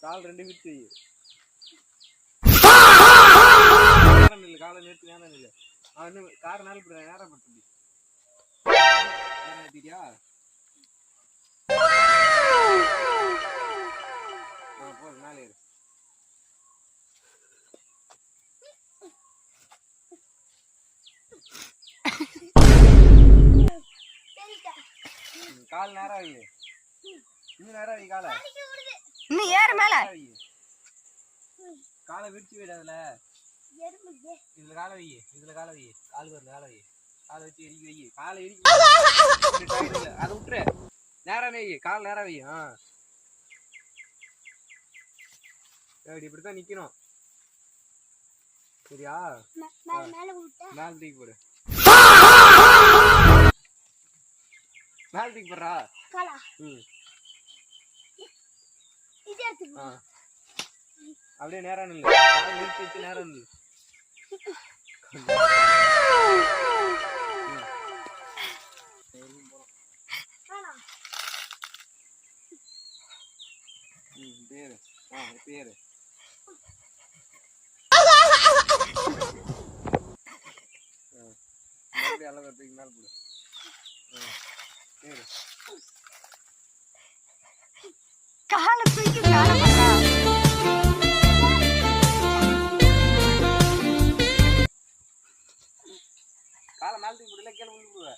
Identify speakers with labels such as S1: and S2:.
S1: கால் ரெண்டு விட்டு நில்லு, காலை நிறுத்தி நேரம் நில்லு. இன்னும் காரை நேரம் நேரம் பட்டு நிறுத்திட்டியா? போதும், மேலே ஏறு. கால் நேரம் வை, இன்னும் நேரம் வை. காலை
S2: இன்னும் ஏறு மேல.
S1: காலை விரிச்சு விடு. அதுல இதுல காலை வை, இதுல காலை வை. கால் வருது, காலை வை. காலை வச்சு எரிக்கி வை. காலை எரிக்கி அதை விட்டுரு. நேரம் வை, கால் நேரம் வை. எப்படி இப்படித்தான் நிக்கணும், சரியா? மேல தூக்கி போடு, மேல தூக்கி போடுறா. அப்படியே நேரம் நில்லு, நிறுத்தி வச்சு நேரம் நில்லு. பேரு பேரு அளவுக்கு மேல போடு. பேரு
S2: காலை தூக்கி மேல போடுறா.
S1: காலை மேல தூக்கி போடல, கீழே விழுந்துருவ.